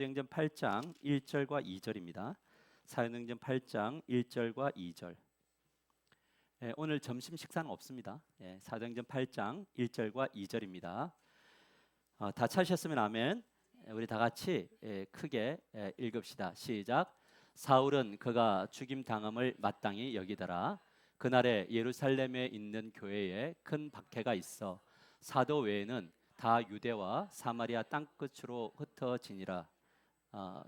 사도행전 8장 1절과 2절입니다. 사도행전 8장 1절과 2절. 오늘 점심 식사는 없습니다. 사도행전 8장 1절과 2절입니다. 다 찾으셨으면 아멘. 우리 다 같이 크게 읽읍시다. 시작. 사울은 그가 죽임 당함을 마땅히 여기더라. 그날에 예루살렘에 있는 교회에 큰 박해가 있어 사도 외에는 다 유대와 사마리아 땅끝으로 흩어지니라.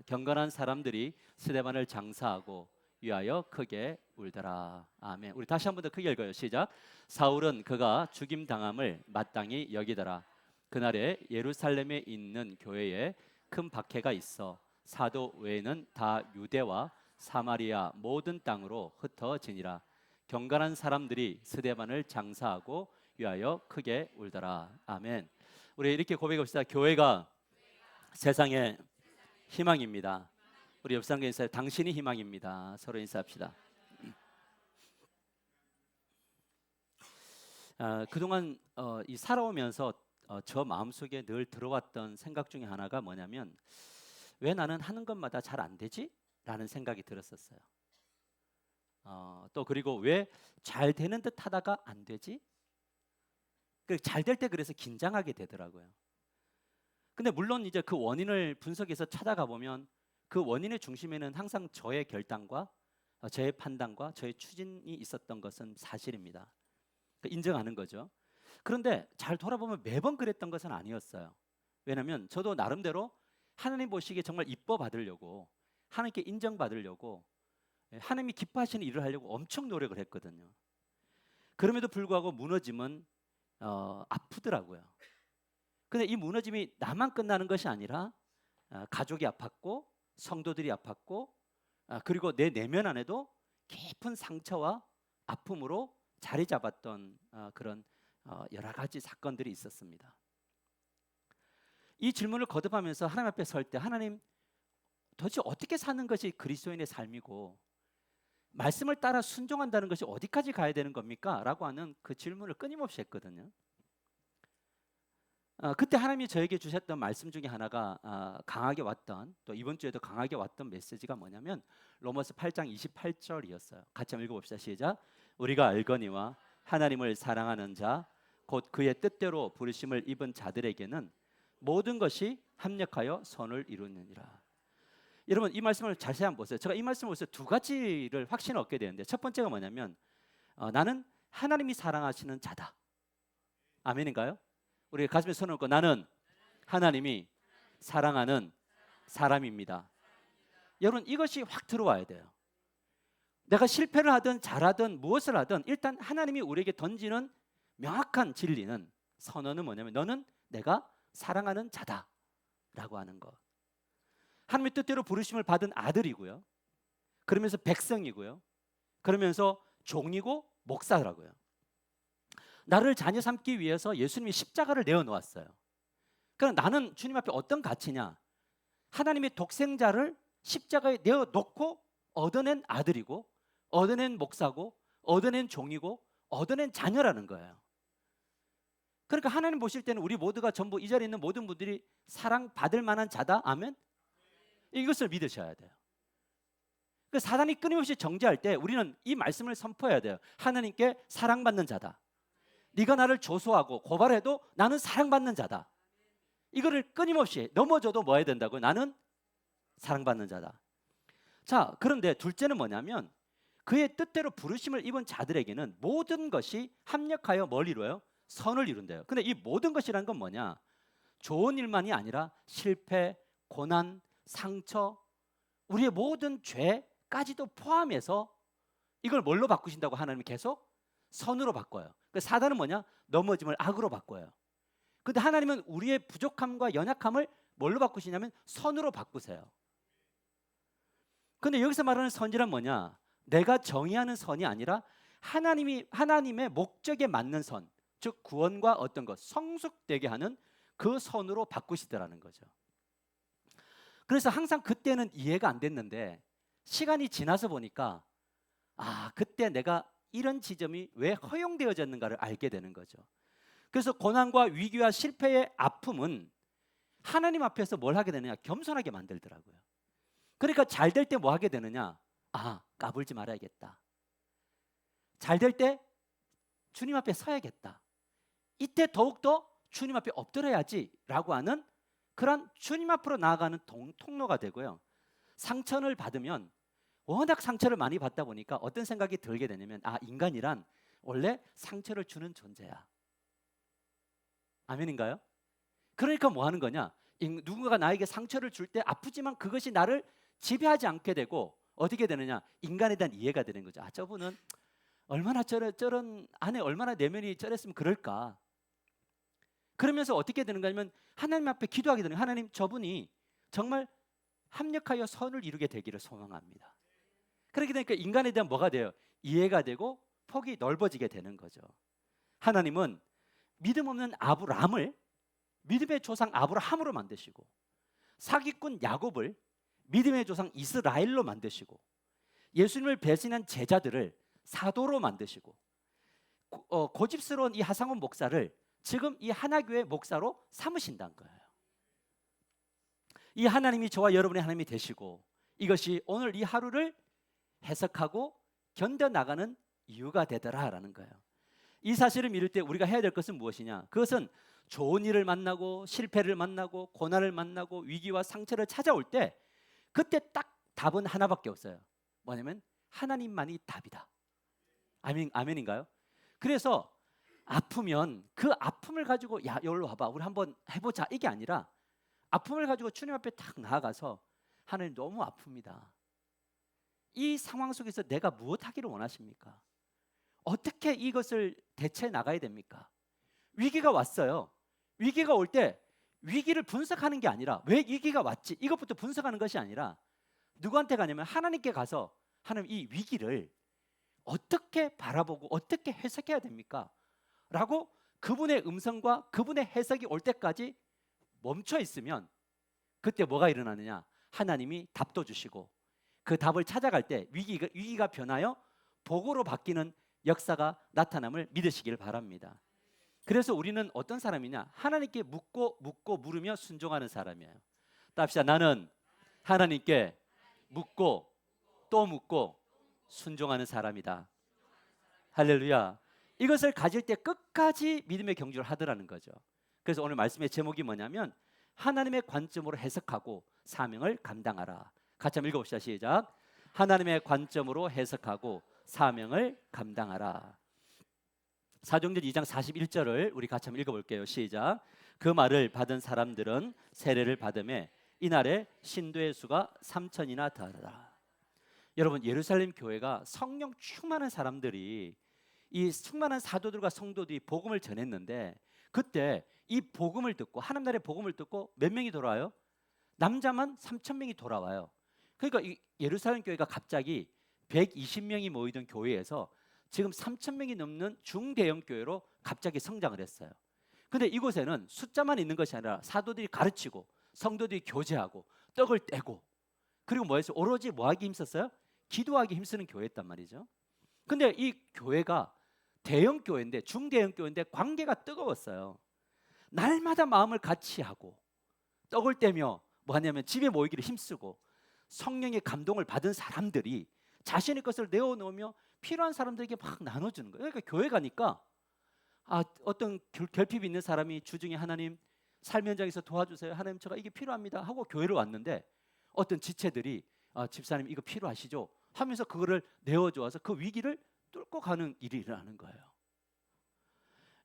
경건한 사람들이 스데반을 장사하고 위하여 크게 울더라. 아멘. 우리 다시 한 번 더 크게 읽어요. 시작. 사울은 그가 죽임 당함을 마땅히 여기더라. 그날에 예루살렘에 있는 교회에 큰 박해가 있어 사도 외에는 다 유대와 사마리아 모든 땅으로 흩어지니라. 경건한 사람들이 스데반을 장사하고 위하여 크게 울더라. 아멘. 우리 이렇게 고백합시다. 교회가 세상의 희망입니다. 우리 옆 사람과 인사해. 당신이 희망입니다. 서로 인사합시다. 그동안 이 살아오면서 저 마음속에 늘 들어왔던 생각 중에 하나가 뭐냐면, 왜 나는 하는 것마다 잘 안 되지? 라는 생각이 들었었어요. 또 그리고 왜 잘 되는 듯 하다가 안 되지? 잘 될 때 그래서 긴장하게 되더라고요. 근데 물론 이제 그 원인을 분석해서 찾아가 보면 그 원인의 중심에는 항상 저의 결단과 저의 판단과 저의 추진이 있었던 것은 사실입니다. 인정하는 거죠. 그런데 잘 돌아보면 매번 그랬던 것은 아니었어요. 왜냐하면 저도 나름대로 하나님 보시기에 정말 이뻐 받으려고, 하나님께 인정받으려고, 하나님이 기뻐하시는 일을 하려고 엄청 노력을 했거든요. 그럼에도 불구하고 무너짐은 아프더라고요. 근데 이 무너짐이 나만 끝나는 것이 아니라 가족이 아팠고 성도들이 아팠고 그리고 내 내면 안에도 깊은 상처와 아픔으로 자리 잡았던 그런 여러 가지 사건들이 있었습니다. 이 질문을 거듭하면서 하나님 앞에 설 때, 하나님 도대체 어떻게 사는 것이 그리스도인의 삶이고 말씀을 따라 순종한다는 것이 어디까지 가야 되는 겁니까? 라고 하는 그 질문을 끊임없이 했거든요. 그때 하나님이 저에게 주셨던 말씀 중에 하나가 강하게 왔던, 또 이번 주에도 강하게 왔던 메시지가 뭐냐면 로마서 8장 28절이었어요. 같이 한번 읽어봅시다. 시작. 우리가 알거니와 하나님을 사랑하는 자 곧 그의 뜻대로 부르심을 입은 자들에게는 모든 것이 합력하여 선을 이루느니라. 여러분 이 말씀을 자세히 한번 보세요. 제가 이 말씀을 보면서 두 가지를 확신을 얻게 되는데, 첫 번째가 뭐냐면 나는 하나님이 사랑하시는 자다. 아멘인가요? 우리 가슴에 손을 얹고 나는 하나님이 사랑하는 사람입니다. 여러분 이것이 확 들어와야 돼요. 내가 실패를 하든 잘하든 무엇을 하든 일단 하나님이 우리에게 던지는 명확한 진리는, 선언은 뭐냐면 너는 내가 사랑하는 자다 라고 하는 것. 하나님의 뜻대로 부르심을 받은 아들이고요, 그러면서 백성이고요, 그러면서 종이고 목사라고요. 나를 자녀 삼기 위해서 예수님이 십자가를 내어놓았어요. 그럼 나는 주님 앞에 어떤 가치냐? 하나님의 독생자를 십자가에 내어놓고 얻어낸 아들이고, 얻어낸 목사고, 얻어낸 종이고, 얻어낸 자녀라는 거예요. 그러니까 하나님 보실 때는 우리 모두가 전부 이 자리에 있는 모든 분들이 사랑받을 만한 자다. 아멘? 이것을 믿으셔야 돼요. 사단이 끊임없이 정죄할 때 우리는 이 말씀을 선포해야 돼요. 하나님께 사랑받는 자다. 네가 나를 조소하고 고발해도 나는 사랑받는 자다. 이거를 끊임없이 넘어져도 뭐 해야 된다고요? 나는 사랑받는 자다. 자, 그런데 둘째는 뭐냐면 그의 뜻대로 부르심을 입은 자들에게는 모든 것이 합력하여 뭘 이루어요? 선을 이룬대요. 근데 이 모든 것이라는 건 뭐냐? 좋은 일만이 아니라 실패, 고난, 상처, 우리의 모든 죄까지도 포함해서 이걸 뭘로 바꾸신다고 하나님이 계속? 선으로 바꿔요. 사단은 뭐냐? 넘어짐을 악으로 바꿔요. 근데 하나님은 우리의 부족함과 연약함을 뭘로 바꾸시냐면 선으로 바꾸세요. 근데 여기서 말하는 선이란 뭐냐? 내가 정의하는 선이 아니라 하나님의 목적에 맞는 선, 즉 구원과 어떤 것, 성숙되게 하는 그 선으로 바꾸시더라는 거죠. 그래서 항상 그때는 이해가 안 됐는데 시간이 지나서 보니까 그때 내가 이런 지점이 왜 허용되어졌는가를 알게 되는 거죠. 그래서 고난과 위기와 실패의 아픔은 하나님 앞에서 뭘 하게 되느냐? 겸손하게 만들더라고요. 그러니까 잘 될 때 뭐 하게 되느냐? 까불지 말아야겠다. 잘 될 때 주님 앞에 서야겠다. 이때 더욱더 주님 앞에 엎드려야지라고 하는 그런 주님 앞으로 나아가는 통로가 되고요. 상처를 받으면 워낙 상처를 많이 받다 보니까 어떤 생각이 들게 되냐면 인간이란 원래 상처를 주는 존재야. 아멘인가요? 그러니까 뭐 하는 거냐? 누군가가 나에게 상처를 줄 때 아프지만 그것이 나를 지배하지 않게 되고 어떻게 되느냐? 인간에 대한 이해가 되는 거죠. 저분은 얼마나 저런 안에 얼마나 내면이 쩔었으면 그럴까? 그러면서 어떻게 되는가 하면 하나님 앞에 기도하게 되는 거예요. 하나님, 저분이 정말 합력하여 선을 이루게 되기를 소망합니다. 그렇게 되니까 인간에 대한 뭐가 돼요? 이해가 되고 폭이 넓어지게 되는 거죠. 하나님은 믿음 없는 아브라함을 믿음의 조상 아브라함으로 만드시고, 사기꾼 야곱을 믿음의 조상 이스라엘로 만드시고, 예수님을 배신한 제자들을 사도로 만드시고, 고집스러운 이 하상훈 목사를 지금 이 하나교회 목사로 삼으신다는 거예요. 이 하나님이 저와 여러분의 하나님이 되시고, 이것이 오늘 이 하루를 해석하고 견뎌나가는 이유가 되더라라는 거예요. 이 사실을 믿을 때 우리가 해야 될 것은 무엇이냐? 그것은 좋은 일을 만나고 실패를 만나고 고난을 만나고 위기와 상처를 찾아올 때 그때 딱 답은 하나밖에 없어요. 뭐냐면 하나님만이 답이다. 아멘인가요? 그래서 아프면 그 아픔을 가지고 여기로 와봐, 우리 한번 해보자, 이게 아니라 아픔을 가지고 주님 앞에 딱 나아가서 하나님, 너무 아픕니다. 이 상황 속에서 내가 무엇 하기를 원하십니까? 어떻게 이것을 대처해 나가야 됩니까? 위기가 왔어요. 위기가 올 때 위기를 분석하는 게 아니라 왜 위기가 왔지, 이것부터 분석하는 것이 아니라 누구한테 가냐면 하나님께 가서, 하나님, 이 위기를 어떻게 바라보고 어떻게 해석해야 됩니까? 라고 그분의 음성과 그분의 해석이 올 때까지 멈춰 있으면 그때 뭐가 일어나느냐? 하나님이 답도 주시고 그 답을 찾아갈 때 위기가 변하여 복으로 바뀌는 역사가 나타남을 믿으시길 바랍니다. 그래서 우리는 어떤 사람이냐? 하나님께 묻고 물으며 순종하는 사람이에요. 답시다. 나는 하나님께 묻고 또 묻고 순종하는 사람이다. 할렐루야. 이것을 가질 때 끝까지 믿음의 경주를 하더라는 거죠. 그래서 오늘 말씀의 제목이 뭐냐면 하나님의 관점으로 해석하고 사명을 감당하라. 같이 한번 읽어봅시다. 시작. 하나님의 관점으로 해석하고 사명을 감당하라. 사도행전 2장 41절을 우리 같이 한번 읽어볼게요. 시작. 그 말을 받은 사람들은 세례를 받음에 이날에 신도의 수가 3,000이나 더하더라. 여러분, 예루살렘 교회가 성령 충만한 사람들이, 이 충만한 사도들과 성도들이 복음을 전했는데, 그때 이 복음을 듣고, 하나님 나라의 복음을 듣고 몇 명이 돌아와요? 남자만 3,000명이 돌아와요. 그러니까 이 예루살렘 교회가 갑자기 120명이 모이던 교회에서 지금 3,000명이 넘는 중대형 교회로 갑자기 성장을 했어요. 근데 이곳에는 숫자만 있는 것이 아니라 사도들이 가르치고 성도들이 교제하고 떡을 떼고, 그리고 뭐였어요? 오로지 뭐하기 힘썼어요? 기도하기 힘쓰는 교회였단 말이죠. 근데 이 교회가 대형 교회인데, 중대형 교회인데 관계가 뜨거웠어요. 날마다 마음을 같이 하고 떡을 떼며 뭐 하냐면 집에 모이기를 힘쓰고, 성령의 감동을 받은 사람들이 자신의 것을 내어놓으며 필요한 사람들에게 막 나눠주는 거예요. 그러니까 교회 가니까 어떤 결핍이 있는 사람이 주중에 하나님, 삶 현장에서 도와주세요, 하나님 제가 이게 필요합니다 하고 교회를 왔는데, 어떤 지체들이 집사님 이거 필요하시죠 하면서 그거를 내어주어서 그 위기를 뚫고 가는 일이 일어나는 거예요.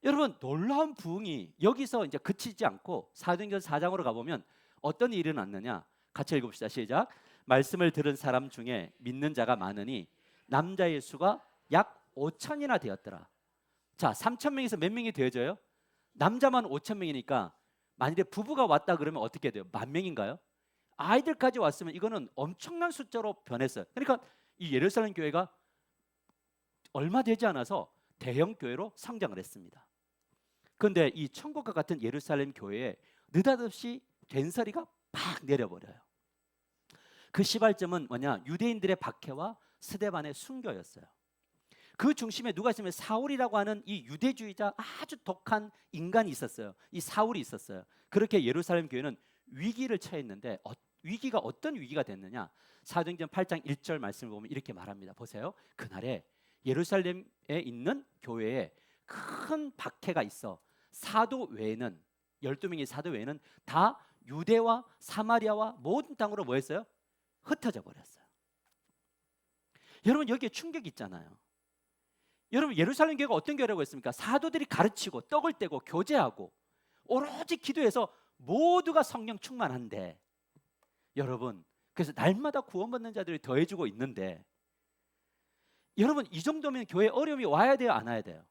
여러분, 놀라운 부흥이 여기서 이제 그치지 않고 사도행전 4장으로 가보면 어떤 일이 일어났느냐? 같이 읽읍시다. 시작. 말씀을 들은 사람 중에 믿는 자가 많으니 남자의 수가 약 5,000이나 되었더라. 자, 3,000명에서 몇 명이 되어져요? 남자만 5,000명이니까 만일에 부부가 왔다 그러면 어떻게 돼요? 10,000명인가요? 아이들까지 왔으면 이거는 엄청난 숫자로 변했어요. 그러니까 이 예루살렘 교회가 얼마 되지 않아서 대형 교회로 성장을 했습니다. 그런데 이 천국과 같은 예루살렘 교회에 느닷없이 된서리가 팍 내려버려요. 그 시발점은 뭐냐? 유대인들의 박해와 스데반의 순교였어요. 그 중심에 누가 있으면 사울이라고 하는 이 유대주의자 아주 독한 인간이 있었어요. 이 사울이 있었어요. 그렇게 예루살렘 교회는 위기를 처했는데 위기가 어떤 위기가 됐느냐? 사도행전 8장 1절 말씀을 보면 이렇게 말합니다. 보세요. 그날에 예루살렘에 있는 교회에 큰 박해가 있어 사도 외에는 12명의 사도 외에는 다 유대와 사마리아와 모든 땅으로 뭐 했어요? 흩어져 버렸어요. 여러분 여기에 충격이 있잖아요. 여러분 예루살렘 교회가 어떤 교회라고 했습니까? 사도들이 가르치고 떡을 떼고 교제하고 오로지 기도해서 모두가 성령 충만한데 여러분 그래서 날마다 구원받는 자들이 더해지고 있는데 여러분 이 정도면 교회에 어려움이 와야 돼요? 안 와야 돼요?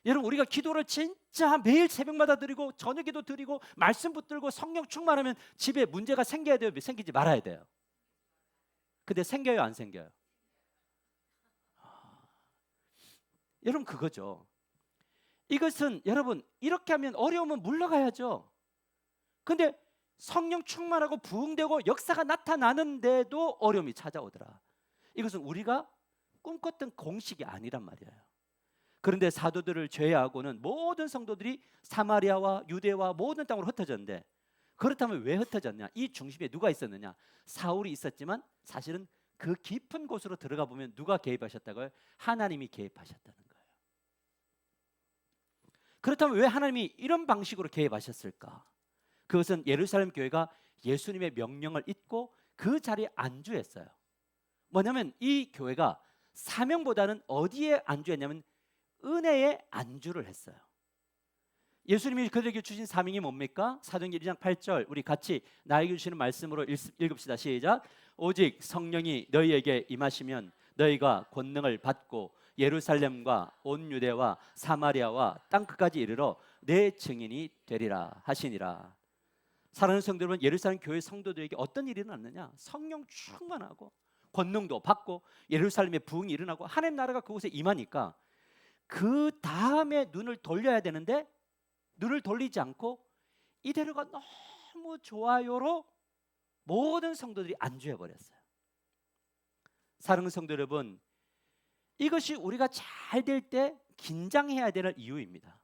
여러분 우리가 기도를 진짜 매일 새벽마다 드리고 저녁에도 드리고 말씀 붙들고 성령 충만하면 집에 문제가 생겨야 돼요? 생기지 말아야 돼요? 근데 생겨요? 안 생겨요? 여러분 그거죠. 이것은 여러분 이렇게 하면 어려움은 물러가야죠. 근데 성령 충만하고 부흥되고 역사가 나타나는데도 어려움이 찾아오더라. 이것은 우리가 꿈꿨던 공식이 아니란 말이에요. 그런데 사도들을 제외하고는 모든 성도들이 사마리아와 유대와 모든 땅으로 흩어졌는데 그렇다면 왜 흩어졌냐? 이 중심에 누가 있었느냐? 사울이 있었지만 사실은 그 깊은 곳으로 들어가 보면 누가 개입하셨다고요? 하나님이 개입하셨다는 거예요. 그렇다면 왜 하나님이 이런 방식으로 개입하셨을까? 그것은 예루살렘 교회가 예수님의 명령을 잊고 그 자리에 안주했어요. 뭐냐면 이 교회가 사명보다는 어디에 안주했냐면 은혜에 안주를 했어요. 예수님이 그들에게 주신 사명이 뭡니까? 사도행전 1장 8절 우리 같이 나에게 주시는 말씀으로 읽읍시다. 시작. 오직 성령이 너희에게 임하시면 너희가 권능을 받고 예루살렘과 온 유대와 사마리아와 땅끝까지 이르러 내 증인이 되리라 하시니라. 사랑하는 성도 여러분, 예루살렘 교회 성도들에게 어떤 일이 일어났느냐? 성령 충만하고 권능도 받고 예루살렘에 부흥이 일어나고 하나님 나라가 그곳에 임하니까 그 다음에 눈을 돌려야 되는데 눈을 돌리지 않고 이대로가 너무 좋아요로 모든 성도들이 안주해 버렸어요. 사랑하는 성도 여러분, 이것이 우리가 잘 될 때 긴장해야 되는 이유입니다.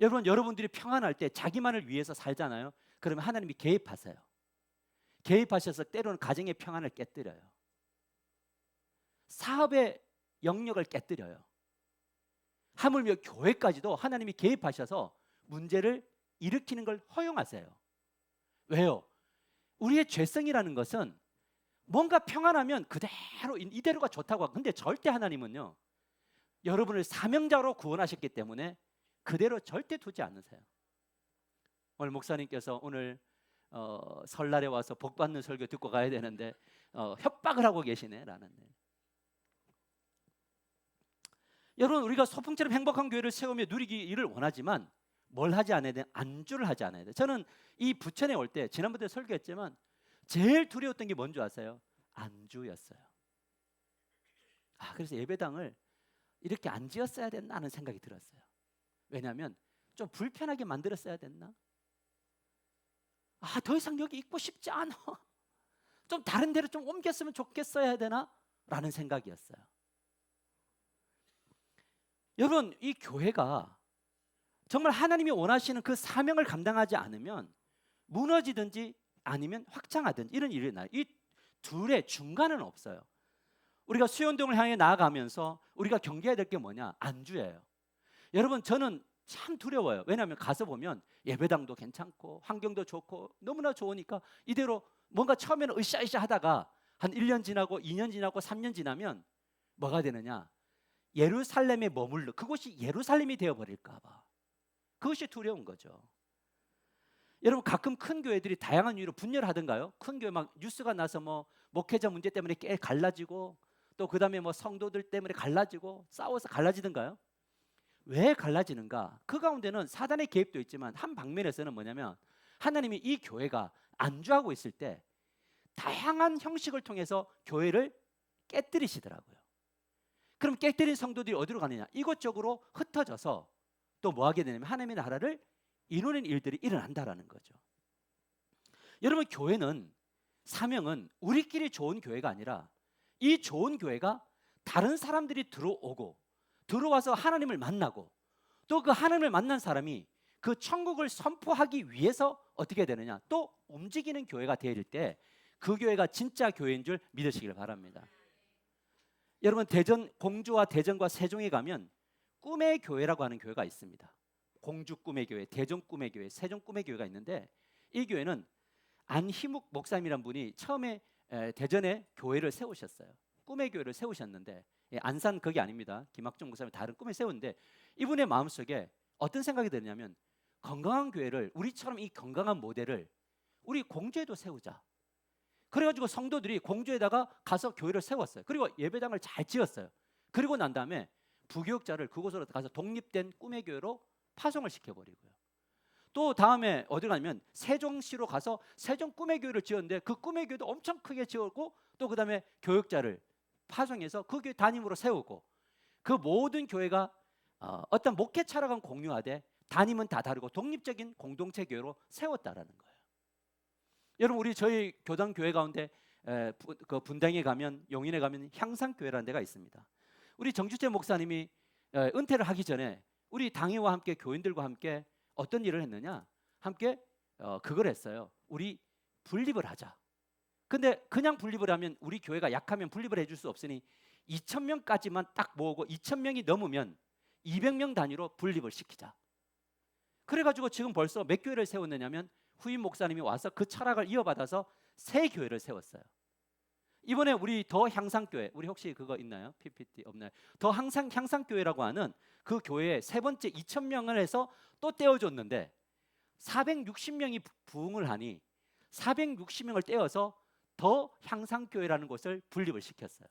여러분들이 평안할 때 자기만을 위해서 살잖아요. 그러면 하나님이 개입하세요. 개입하셔서 때로는 가정의 평안을 깨뜨려요. 사업의 영역을 깨뜨려요. 하물며 교회까지도 하나님이 개입하셔서 문제를 일으키는 걸 허용하세요. 왜요? 우리의 죄성이라는 것은 뭔가 평안하면 그대로 이대로가 좋다고 하고, 근데 절대 하나님은요 여러분을 사명자로 구원하셨기 때문에 그대로 절대 두지 않으세요. 오늘 목사님께서 오늘 설날에 와서 복 받는 설교 듣고 가야 되는데 협박을 하고 계시네 라는. 여러분 우리가 소풍처럼 행복한 교회를 세우며 누리기를 원하지만 뭘 하지 않아야 돼? 안주를 하지 않아야 돼. 저는 이 부천에 올 때 지난번에 설교했지만 제일 두려웠던 게 뭔지 아세요? 안주였어요. 그래서 예배당을 이렇게 안 지었어야 됐나 하는 생각이 들었어요. 왜냐하면 좀 불편하게 만들었어야 됐나? 더 이상 여기 있고 싶지 않아. 좀 다른 데로 좀 옮겼으면 좋겠어야 되나? 라는 생각이었어요. 여러분 이 교회가 정말 하나님이 원하시는 그 사명을 감당하지 않으면 무너지든지 아니면 확장하든지 이런 일이 나요. 이 둘의 중간은 없어요. 우리가 수연동을 향해 나아가면서 우리가 경계해야 될 게 뭐냐? 안주예요. 여러분 저는 참 두려워요. 왜냐하면 가서 보면 예배당도 괜찮고 환경도 좋고 너무나 좋으니까 이대로 뭔가 처음에는 으쌰으쌰 하다가 한 1년 지나고 2년 지나고 3년 지나면 뭐가 되느냐? 예루살렘에 머물러 그곳이 예루살렘이 되어버릴까 봐. 그것이 두려운 거죠. 여러분 가끔 큰 교회들이 다양한 이유로 분열하던가요? 큰 교회 막 뉴스가 나서 뭐 목회자 문제 때문에 꽤 갈라지고 또 그 다음에 뭐 성도들 때문에 갈라지고 싸워서 갈라지던가요? 왜 갈라지는가? 그 가운데는 사단의 개입도 있지만 한 방면에서는 뭐냐면 하나님이 이 교회가 안주하고 있을 때 다양한 형식을 통해서 교회를 깨뜨리시더라고요. 그럼 깨뜨린 성도들이 어디로 가느냐? 이곳저곳으로 흩어져서 또 뭐 하게 되냐면 하나님의 나라를 이루는 일들이 일어난다라는 거죠. 여러분 교회는 사명은 우리끼리 좋은 교회가 아니라 이 좋은 교회가 다른 사람들이 들어오고 들어와서 하나님을 만나고 또 그 하나님을 만난 사람이 그 천국을 선포하기 위해서 어떻게 되느냐? 또 움직이는 교회가 될 때 그 교회가 진짜 교회인 줄 믿으시길 바랍니다. 여러분, 대전 공주와 대전과 세종에 가면 꿈의 교회라고 하는 교회가 있습니다. 공주 꿈의 교회, 대전 꿈의 교회, 세종 꿈의 교회가 있는데 이 교회는 안희묵 목사님이란 분이 처음에 대전에 교회를 세우셨어요. 꿈의 교회를 세우셨는데 안산 거기 아닙니다. 김학종 목사님 다른 꿈을 세우는데 이분의 마음속에 어떤 생각이 드냐면 건강한 교회를 우리처럼 이 건강한 모델을 우리 공주에도 세우자. 그래가지고 성도들이 공주에다가 가서 교회를 세웠어요. 그리고 예배당을 잘 지었어요. 그리고 난 다음에 부교육자를 그곳으로 가서 독립된 꿈의 교회로 파송을 시켜버리고요. 또 다음에 어디 가냐면 세종시로 가서 세종 꿈의 교회를 지었는데 그 꿈의 교회도 엄청 크게 지었고 또 그 다음에 교육자를 파송해서 그 교회 담임으로 세우고 그 모든 교회가 어떤 목회 철학은 공유하되 담임은 다 다르고 독립적인 공동체 교회로 세웠다라는 거예요. 여러분, 우리 저희 교당 교회 가운데 그 분당에 가면 용인에 가면 향상교회라는 데가 있습니다. 우리 정주재 목사님이 은퇴를 하기 전에 우리 당회와 함께 교인들과 함께 어떤 일을 했느냐? 함께 그걸 했어요. 우리 분립을 하자. 근데 그냥 분립을 하면 우리 교회가 약하면 분립을 해줄 수 없으니 2,000명까지만 딱 모으고 2,000명이 넘으면 200명 단위로 분립을 시키자. 그래가지고 지금 벌써 몇 교회를 세웠느냐면 후임 목사님이 와서 그 철학을 이어받아서 새 교회를 세웠어요. 이번에 우리 더 향상교회, 우리 혹시 그거 있나요? PPT 없나요? 더 향상교회라고 하는 그 교회에 세 번째 2,000명을 해서 또 떼어줬는데 460명이 부흥을 하니 460명을 떼어서 더 향상교회라는 곳을 분립을 시켰어요.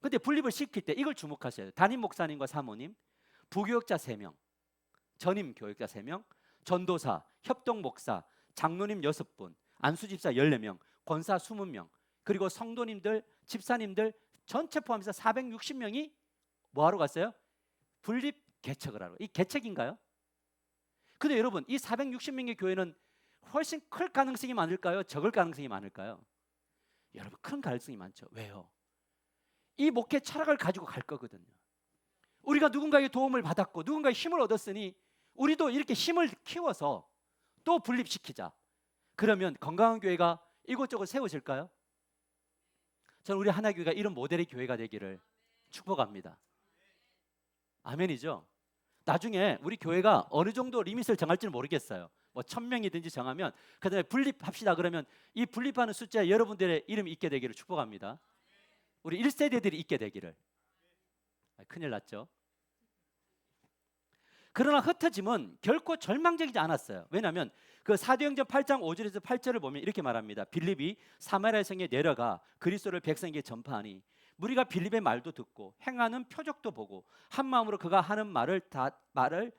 근데 분립을 시킬 때 이걸 주목하셔야 돼요. 담임 목사님과 사모님, 부교육자 3명, 전임 교육자 3명, 전도사, 협동목사, 장로님 6분, 안수집사 14명, 권사 20명, 그리고 성도님들, 집사님들 전체 포함해서 460명이 뭐하러 갔어요? 분립 개척을 하러. 이 개척인가요? 근데 여러분, 이 460명의 교회는 훨씬 클 가능성이 많을까요? 적을 가능성이 많을까요? 여러분, 큰 가능성이 많죠. 왜요? 이 목회 철학을 가지고 갈 거거든요. 우리가 누군가의 도움을 받았고 누군가의 힘을 얻었으니 우리도 이렇게 힘을 키워서 또 분립시키자. 그러면 건강한 교회가 이곳저곳 세워질까요? 저는 우리 하나교회가 이런 모델의 교회가 되기를 축복합니다. 아멘이죠? 나중에 우리 교회가 어느 정도 리밋을 정할지는 모르겠어요. 뭐 1,000명이든지 정하면 그 다음에 분립합시다 그러면 이 분립하는 숫자에 여러분들의 이름이 있게 되기를 축복합니다. 우리 1세대들이 있게 되기를. 큰일 났죠? 그러나 흩어짐은 결코 절망적이지 않았어요. 왜냐하면 그 사도행전 8장 5절에서 8절을 보면 이렇게 말합니다. 빌립이 사마리아 성에 내려가 그리스도를 백성에게 전파하니 무리가 빌립의 말도 듣고 행하는 표적도 보고 한 마음으로 그가 하는 말을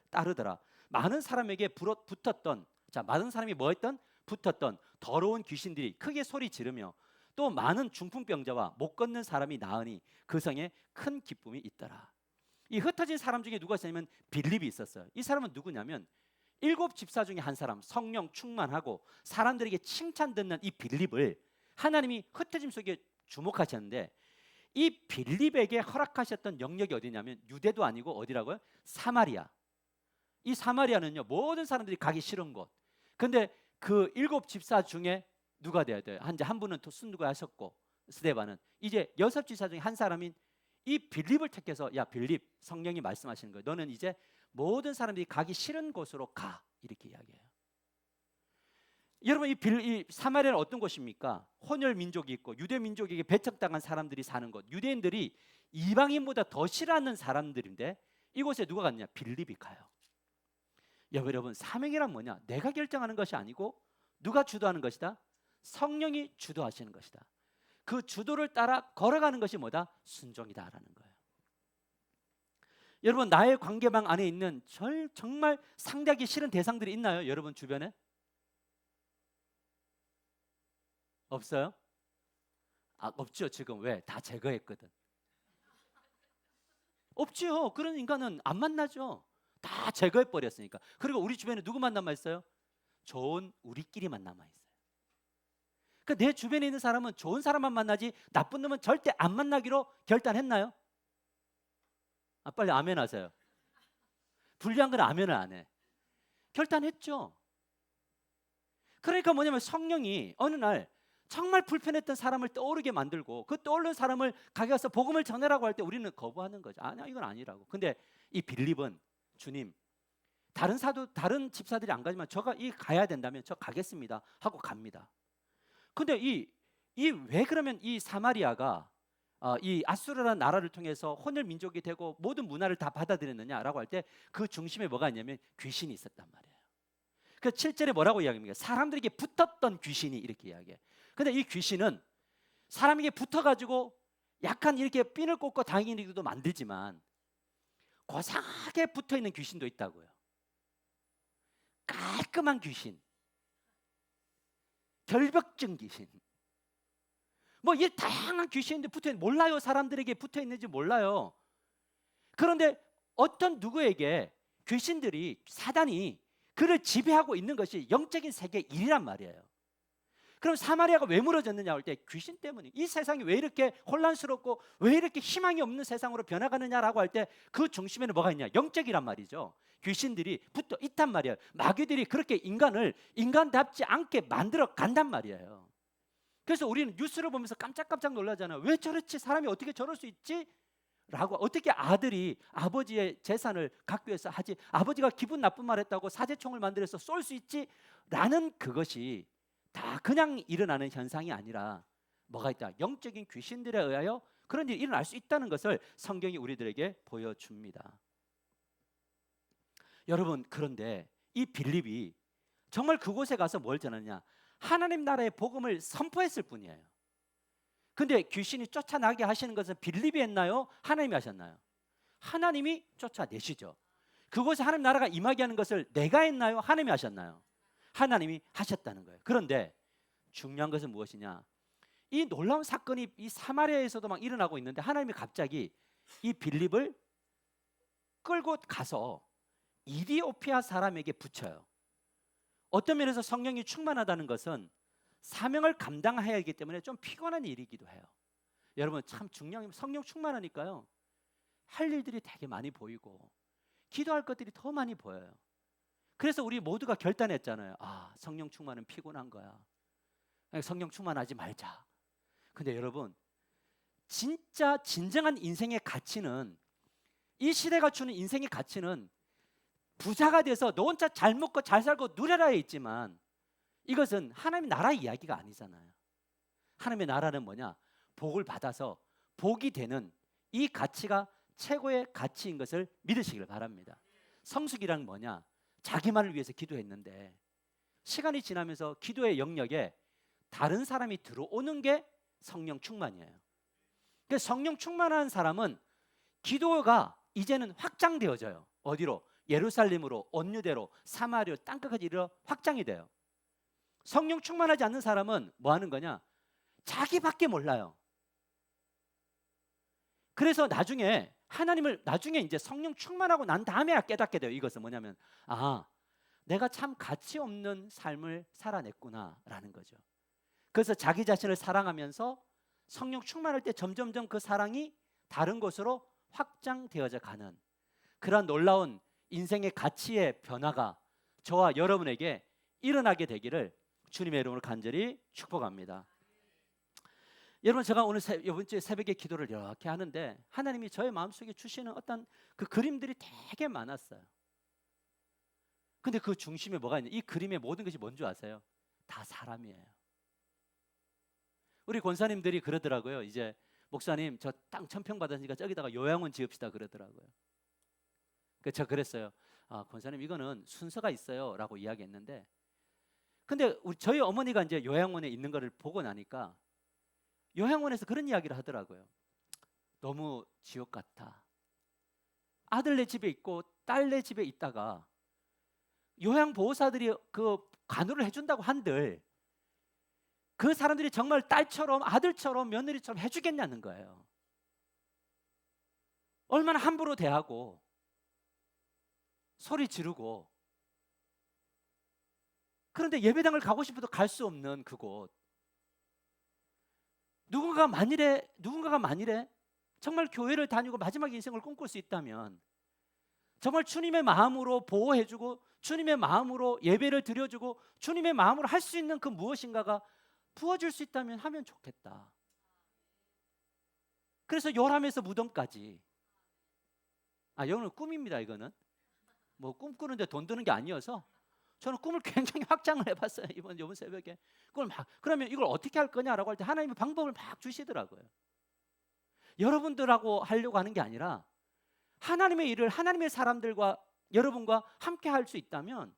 따르더라. 많은 사람에게 붙었던, 자, 많은 사람이 뭐 했던? 붙었던 더러운 귀신들이 크게 소리 지르며 또 많은 중풍병자와 못 걷는 사람이 나으니 그 성에 큰 기쁨이 있더라. 이 흩어진 사람 중에 누가 있었냐면 빌립이 있었어요. 이 사람은 누구냐면 7 집사 중에 한 사람, 성령 충만하고 사람들에게 칭찬 듣는 이 빌립을 하나님이 흩어짐 속에 주목하셨는데 이 빌립에게 허락하셨던 영역이 어디냐면 유대도 아니고 어디라고요? 사마리아. 이 사마리아는요 모든 사람들이 가기 싫은 곳. 근데 그 7 집사 중에 누가 돼야 돼요? 한 분은 순교하셨고 스데반은 이제 6 집사 중에 한 사람인 이 빌립을 택해서 야 빌립, 성령이 말씀하시는 거예요. 너는 이제 모든 사람들이 가기 싫은 곳으로 가. 이렇게 이야기해요. 여러분, 이 사마리아는 어떤 곳입니까? 혼혈 민족이 있고 유대 민족에게 배척당한 사람들이 사는 곳. 유대인들이 이방인보다 더 싫어하는 사람들인데 이곳에 누가 갔냐? 빌립이 가요. 여러분, 사명이란 뭐냐? 내가 결정하는 것이 아니고 누가 주도하는 것이다? 성령이 주도하시는 것이다. 그 주도를 따라 걸어가는 것이 뭐다? 순종이다라는 거예요. 여러분, 나의 관계망 안에 있는 정말 상대하기 싫은 대상들이 있나요? 여러분 주변에? 없어요? 없죠. 지금 왜? 다 제거했거든. 없죠. 그런 인간은 안 만나죠. 다 제거해버렸으니까. 그리고 우리 주변에 누구만 남아있어요? 좋은 우리끼리만 남아있어요. 그러니까 내 주변에 있는 사람은 좋은 사람만 만나지 나쁜 놈은 절대 안 만나기로 결단했나요? 빨리 아멘 하세요. 불리한 건 아멘을 안 해. 결단했죠. 그러니까 뭐냐면 성령이 어느 날 정말 불편했던 사람을 떠오르게 만들고 그 떠오른 사람을 가게 가서 복음을 전해라고 할 때 우리는 거부하는 거죠. 아니야, 이건 아니라고. 근데 이 빌립은 주님, 다른 집사들이 안 가지만 저가 이 가야 된다면 저 가겠습니다 하고 갑니다. 근데 이 왜 그러면 이 사마리아가 이 아수르라는 나라를 통해서 혼혈 민족이 되고 모든 문화를 다 받아들였느냐라고 할 때 그 중심에 뭐가 있냐면 귀신이 있었단 말이에요. 그 7절에 뭐라고 이야기합니까? 사람들에게 붙었던 귀신이 이렇게 이야기해. 근데 이 귀신은 사람에게 붙어가지고 약간 이렇게 핀을 꽂고 다니기도 만들지만 고상하게 붙어있는 귀신도 있다고요. 깔끔한 귀신, 결벽증 귀신, 뭐 이 다양한 귀신인데 붙어있는 몰라요. 사람들에게 붙어있는지 몰라요. 그런데 어떤 누구에게 귀신들이, 사단이 그를 지배하고 있는 것이 영적인 세계의 일이란 말이에요. 그럼 사마리아가 왜 무너졌느냐 할 때 귀신 때문에. 이 세상이 왜 이렇게 혼란스럽고 왜 이렇게 희망이 없는 세상으로 변화가느냐라고 할 때 그 중심에는 뭐가 있냐? 영적이란 말이죠. 귀신들이 붙어 있단 말이에요. 마귀들이 그렇게 인간을 인간답지 않게 만들어 간단 말이에요. 그래서 우리는 뉴스를 보면서 깜짝깜짝 놀라잖아요. 왜 저렇지? 사람이 어떻게 저럴 수 있지? 라고. 어떻게 아들이 아버지의 재산을 갖기 위해서 하지? 아버지가 기분 나쁜 말 했다고 사제총을 만들어서 쏠 수 있지? 라는 그것이 다 그냥 일어나는 현상이 아니라 뭐가 있다? 영적인 귀신들에 의하여 그런 일이 일어날 수 있다는 것을 성경이 우리들에게 보여줍니다. 여러분, 그런데 이 빌립이 정말 그곳에 가서 뭘 전하냐? 하나님 나라의 복음을 선포했을 뿐이에요. 근데 귀신이 쫓아나게 하시는 것은 빌립이 했나요? 하나님이 하셨나요? 하나님이 쫓아내시죠. 그곳에 하나님 나라가 임하게 하는 것을 내가 했나요? 하나님이 하셨나요? 하나님이 하셨다는 거예요. 그런데 중요한 것은 무엇이냐? 이 놀라운 사건이 이 사마리아에서도 막 일어나고 있는데 하나님이 갑자기 이 빌립을 끌고 가서 이디오피아 사람에게 붙여요. 어떤 면에서 성령이 충만하다는 것은 사명을 감당해야 하기 때문에 좀 피곤한 일이기도 해요. 여러분, 참 중요한 성령 충만하니까요, 할 일들이 되게 많이 보이고 기도할 것들이 더 많이 보여요. 그래서 우리 모두가 결단했잖아요. 아, 성령 충만은 피곤한 거야. 성령 충만하지 말자. 근데 여러분, 진짜 진정한 인생의 가치는, 이 시대가 주는 인생의 가치는 부자가 돼서 너 혼자 잘 먹고 잘 살고 누려라에 있지만 이것은 하나님의 나라 이야기가 아니잖아요. 하나님의 나라는 뭐냐? 복을 받아서 복이 되는 이 가치가 최고의 가치인 것을 믿으시길 바랍니다. 성숙이란 뭐냐? 자기만을 위해서 기도했는데 시간이 지나면서 기도의 영역에 다른 사람이 들어오는 게 성령 충만이에요. 그래서 성령 충만한 사람은 기도가 이제는 확장되어져요. 어디로? 예루살렘으로, 온유대로, 사마리아 땅끝까지 이르러 확장이 돼요. 성령 충만하지 않는 사람은 뭐 하는 거냐? 자기밖에 몰라요. 그래서 나중에 하나님을 나중에 이제 성령 충만하고 난 다음에야 깨닫게 돼요. 이것은 뭐냐면, 아, 내가 참 가치 없는 삶을 살아냈구나라는 거죠. 그래서 자기 자신을 사랑하면서 성령 충만할 때 점점점 그 사랑이 다른 곳으로 확장되어져 가는 그런 놀라운 인생의 가치의 변화가 저와 여러분에게 일어나게 되기를 주님의 이름으로 간절히 축복합니다. 여러분, 제가 오늘 이번 주에 새벽에 기도를 이렇게 하는데 하나님이 저의 마음속에 주시는 어떤 그 그림들이 되게 많았어요. 근데 그 중심에 뭐가 있냐? 이 그림의 모든 것이 뭔지 아세요? 다 사람이에요. 우리 권사님들이 그러더라고요. 이제 목사님, 저 땅 1,000평 받았으니까 저기다가 요양원 지읍시다 그러더라고요. 그래서 제가 그랬어요. 아, 권사님, 이거는 순서가 있어요 라고 이야기했는데, 근데 저희 어머니가 이제 요양원에 있는 거를 보고 나니까 요양원에서 그런 이야기를 하더라고요. 너무 지옥 같아. 아들 내 집에 있고 딸 내 집에 있다가 요양보호사들이 그 간호를 해준다고 한들 그 사람들이 정말 딸처럼 아들처럼 며느리처럼 해주겠냐는 거예요. 얼마나 함부로 대하고 소리 지르고. 그런데 예배당을 가고 싶어도 갈 수 없는 그곳. 누군가가 만일에 정말 교회를 다니고 마지막 인생을 꿈꿀 수 있다면 정말 주님의 마음으로 보호해주고 주님의 마음으로 예배를 드려주고 주님의 마음으로 할 수 있는 그 무엇인가가 부어질 수 있다면 하면 좋겠다. 그래서 요람에서 무덤까지. 이거는 꿈입니다. 이거는 뭐 꿈꾸는데 돈 드는 게 아니어서 저는 꿈을 굉장히 확장을 해봤어요. 이번 새벽에 그걸 그러면 이걸 어떻게 할 거냐라고 할 때 하나님의 방법을 막 주시더라고요. 여러분들하고 하려고 하는 게 아니라 하나님의 일을 하나님의 사람들과 여러분과 함께 할 수 있다면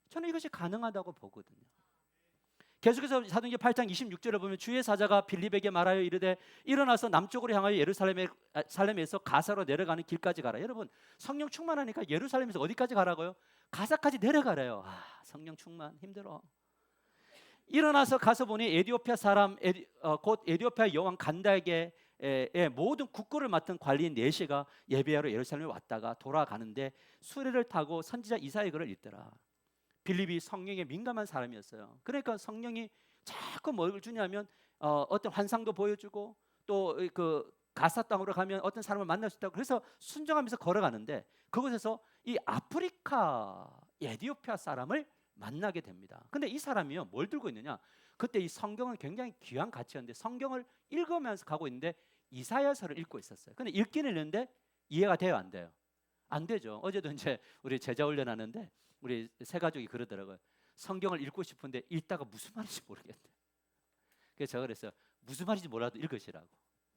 저는 이것이 가능하다고 보거든요. 계속해서 사도행전 8장 26절에 보면 주의 사자가 빌립에게 말하여 이르되 일어나서 남쪽으로 향하여 예루살렘에서 가사로 내려가는 길까지 가라. 여러분 성령 충만하니까 예루살렘에서 어디까지 가라고요? 가사까지 내려가래요. 성령 충만 힘들어. 일어나서 가서 보니 에디오피아 사람 곧 에디오피아 여왕 간다에게 모든 국고를 맡은 관리인 네시가 예배하러 예루살렘에 왔다가 돌아가는데 수레를 타고 선지자 이사야 글을 읽더라. 빌립이 성령에 민감한 사람이었어요. 그러니까 성령이 자꾸 뭘 주냐면 어떤 환상도 보여주고 또 그 가사 땅으로 가면 어떤 사람을 만날 수 있다고 그래서 순종하면서 걸어가는데 그곳에서 이 아프리카 에디오피아 사람을 만나게 됩니다. 근데 이 사람이요 뭘 들고 있느냐? 그때 이 성경은 굉장히 귀한 가치였는데 성경을 읽으면서 가고 있는데 이사야서를 읽고 있었어요. 근데 읽기는 읽는데 이해가 돼요, 안 돼요? 안 되죠. 어제도 이제 우리 제자 훈련하는데 우리 세 가족이 그러더라고요. 성경을 읽고 싶은데 읽다가 무슨 말인지 모르겠대. 그래서 제가 그랬어요. 무슨 말인지 몰라도 읽으시라고.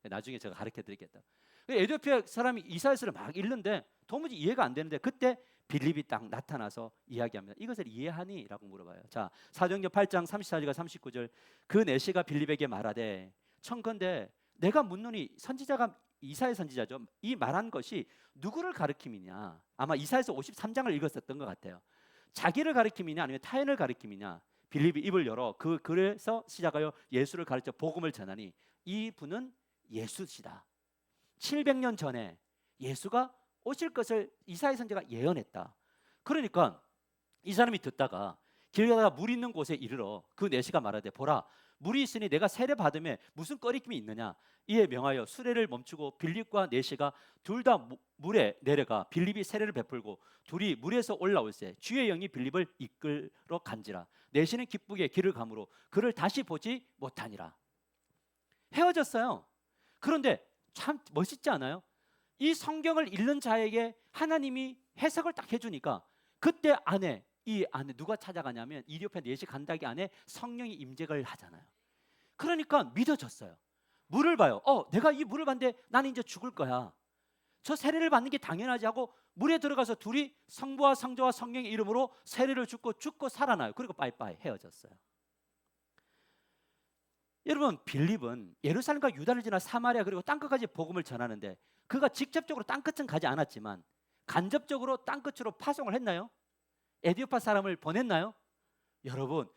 나중에 제가 가르쳐 드리겠다. 에티오피아 사람이 이사야서를 막 읽는데 도무지 이해가 안 되는데 그때 빌립이 딱 나타나서 이야기합니다. 이것을 이해하니? 라고 물어봐요. 자, 사도행전 8장 34절과 39절 그 내시가 빌립에게 말하되 청컨대 내가 묻노니 선지자가 이사야 선지자죠. 이 말한 것이 누구를 가리킴이냐? 아마 이사야서 53장을 읽었었던 것 같아요. 자기를 가리킴이냐 아니면 타인을 가리킴이냐? 빌립이 입을 열어 그 글에서 시작하여 예수를 가르쳐 복음을 전하니 이 분은 예수시다. 700년 전에 예수가 오실 것을 이사야 선지자가 예언했다. 그러니까 이 사람이 듣다가 길 가다가 물 있는 곳에 이르러 그 내시가 말하되 보라 물이 있으니 내가 세례 받음에 무슨 꺼리낌이 있느냐. 이에 명하여 수레를 멈추고 빌립과 내시가 둘 다 물에 내려가 빌립이 세례를 베풀고 둘이 물에서 올라올세 주의 영이 빌립을 이끌어 간지라. 내시는 기쁘게 길을 가므로 그를 다시 보지 못하니라. 헤어졌어요. 그런데 참 멋있지 않아요? 이 성경을 읽는 자에게 하나님이 해석을 딱 해주니까 그때 이 안에 누가 찾아가냐면 이디오피아 내시 간다기 안에 성령이 임재를 하잖아요. 그러니까 믿어졌어요. 물을 봐요. 내가 이 물을 봤는데 나는 이제 죽을 거야. 저 세례를 받는 게 당연하지 하고 물에 들어가서 둘이 성부와 성자와 성령의 이름으로 세례를 죽고 살아나요. 그리고 빠이빠이 헤어졌어요. 여러분 빌립은 예루살렘과 유다를 지나 사마리아 그리고 땅끝까지 복음을 전하는데 그가 직접적으로 땅끝은 가지 않았지만 간접적으로 땅끝으로 파송을 했나요? 에디오피아 사람을 보냈나요? 여러분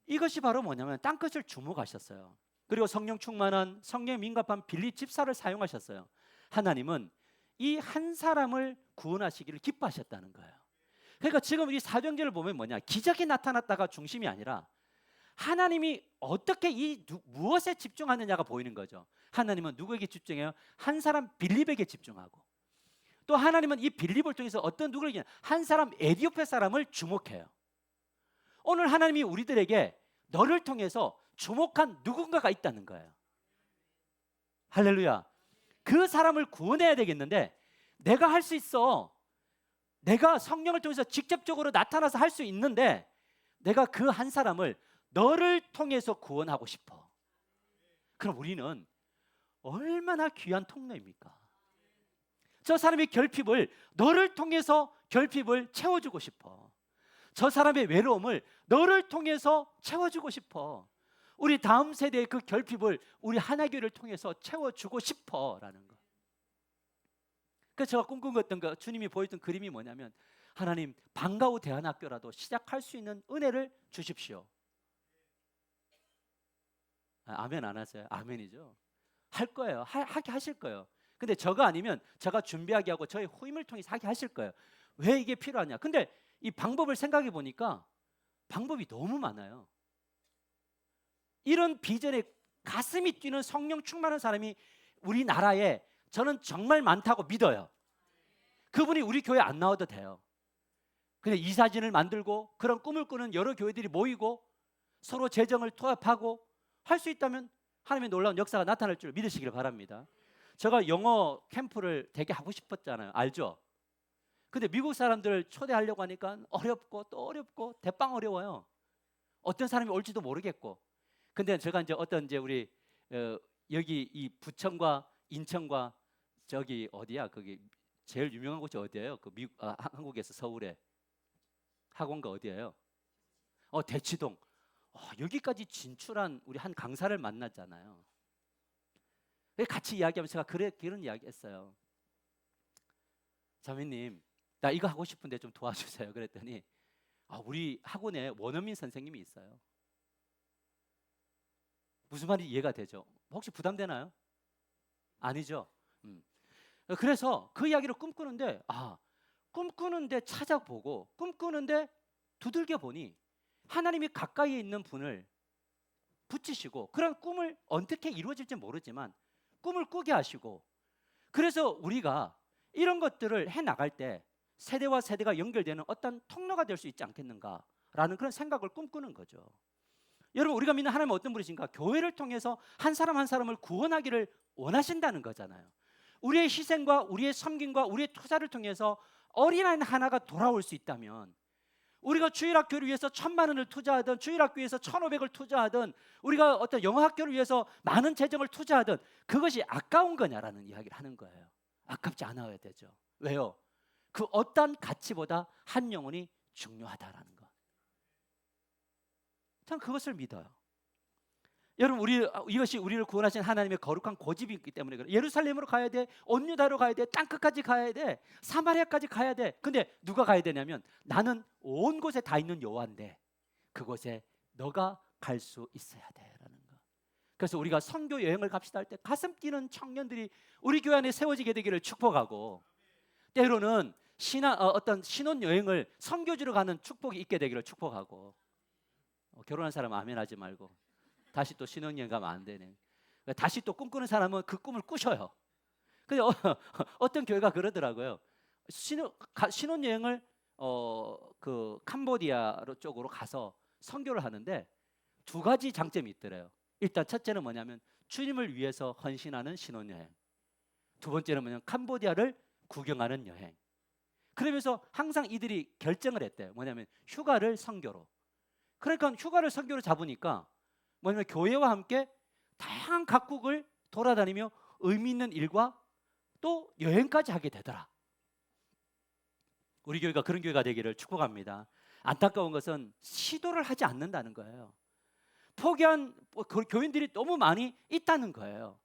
이것이 바로 뭐냐면 땅끝을 주목하셨어요. 그리고 성령 충만한 성령에 민감한 빌립 집사를 사용하셨어요. 하나님은 이 한 사람을 구원하시기를 기뻐하셨다는 거예요. 그러니까 지금 이 사도행전을 보면 뭐냐 기적이 나타났다가 중심이 아니라 하나님이 어떻게 무엇에 집중하느냐가 보이는 거죠. 하나님은 누구에게 집중해요? 한 사람 빌립에게 집중하고 또 하나님은 이 빌립을 통해서 어떤 누구에게 한 사람 에디오피아 사람을 주목해요. 오늘 하나님이 우리들에게 너를 통해서 주목한 누군가가 있다는 거예요. 할렐루야. 그 사람을 구원해야 되겠는데 내가 할 수 있어. 내가 성령을 통해서 직접적으로 나타나서 할 수 있는데 내가 그 한 사람을 너를 통해서 구원하고 싶어. 그럼 우리는 얼마나 귀한 통로입니까? 저 사람의 결핍을 너를 통해서 결핍을 채워주고 싶어. 저 사람의 외로움을 너를 통해서 채워주고 싶어. 우리 다음 세대의 그 결핍을 우리 하나교회를 통해서 채워주고 싶어라는 거. 그래서 제가 꿈꾸었던 거 주님이 보여준 그림이 뭐냐면 하나님 방과 후 대안학교라도 시작할 수 있는 은혜를 주십시오. 아멘 안 하세요? 아멘이죠. 할 거예요. 하게 하실 거예요. 근데 저가 아니면 제가 준비하게 하고 저의 후임을 통해서 하게 하실 거예요. 왜 이게 필요하냐? 근데 이 방법을 생각해 보니까 방법이 너무 많아요. 이런 비전에 가슴이 뛰는 성령 충만한 사람이 우리나라에 저는 정말 많다고 믿어요. 그분이 우리 교회 안 나와도 돼요. 그냥 이사진을 만들고 그런 꿈을 꾸는 여러 교회들이 모이고 서로 재정을 토합하고 할 수 있다면 하나님의 놀라운 역사가 나타날 줄 믿으시길 바랍니다. 제가 영어 캠프를 되게 하고 싶었잖아요. 알죠? 근데 미국 사람들 초대하려고 하니까 어렵고 또 어렵고 대빵 어려워요. 어떤 사람이 올지도 모르겠고. 근데 제가 이제 어떤 이제 우리 여기 이 부천과 인천과 저기 어디야? 거기 제일 유명한 곳이 어디예요? 그 미국 한국에서 서울에 학원가 어디예요? 대치동. 여기까지 진출한 우리 한 강사를 만났잖아요. 같이 이야기하면서 제가 그런 이야기했어요. 자매님, 나 이거 하고 싶은데 좀 도와주세요. 그랬더니 우리 학원에 원어민 선생님이 있어요. 무슨 말인지 이해가 되죠? 혹시 부담되나요? 아니죠. 그래서 그 이야기를 꿈꾸는데 꿈꾸는데 찾아보고 꿈꾸는데 두들겨 보니 하나님이 가까이에 있는 분을 붙이시고 그런 꿈을 어떻게 이루어질지 모르지만 꿈을 꾸게 하시고, 그래서 우리가 이런 것들을 해나갈 때 세대와 세대가 연결되는 어떤 통로가 될 수 있지 않겠는가라는 그런 생각을 꿈꾸는 거죠. 여러분, 우리가 믿는 하나님은 어떤 분이신가? 교회를 통해서 한 사람 한 사람을 구원하기를 원하신다는 거잖아요. 우리의 희생과 우리의 섬김과 우리의 투자를 통해서 어린아이 하나가 돌아올 수 있다면, 우리가 주일학교를 위해서 1,000만 원을 투자하든 주일학교에서 1,500을 투자하든 우리가 어떤 영어학교를 위해서 많은 재정을 투자하든 그것이 아까운 거냐라는 이야기를 하는 거예요. 아깝지 않아야 되죠. 왜요? 그 어떤 가치보다 한 영혼이 중요하다라는 거. 전 그것을 믿어요. 여러분, 이것이 우리를 구원하신 하나님의 거룩한 고집이 있기 때문에 그래요. 예루살렘으로 가야 돼, 온 유다로 가야 돼, 땅끝까지 가야 돼, 사마리아까지 가야 돼. 근데 누가 가야 되냐면 나는 온 곳에 다 있는 여호와인데 그곳에 너가 갈 수 있어야 돼라는 거. 그래서 우리가 선교 여행을 갑시다 할 때 가슴 뛰는 청년들이 우리 교회 안에 세워지게 되기를 축복하고, 때로는 어떤 신혼 여행을 선교지로 가는 축복이 있게 되기를 축복하고, 결혼한 사람 아멘 하지 말고 다시 또 신혼여행 가면 안 되네. 다시 또 꿈꾸는 사람은 그 꿈을 꾸셔요. 근데 어떤 교회가 그러더라고요. 신혼여행을 그 캄보디아 쪽으로 가서 선교를 하는데 2가지 장점이 있더래요. 일단 첫째는 뭐냐면 주님을 위해서 헌신하는 신혼여행. 2번째는 뭐냐면 캄보디아를 구경하는 여행. 그러면서 항상 이들이 결정을 했대요. 뭐냐면 휴가를 선교로. 그러니까 휴가를 선교로 잡으니까 뭐냐면 교회와 함께 다양한 각국을 돌아다니며 의미 있는 일과 또 여행까지 하게 되더라. 우리 교회가 그런 교회가 되기를 축복합니다. 안타까운 것은 시도를 하지 않는다는 거예요. 포기한 교인들이 너무 많이 있다는 거예요.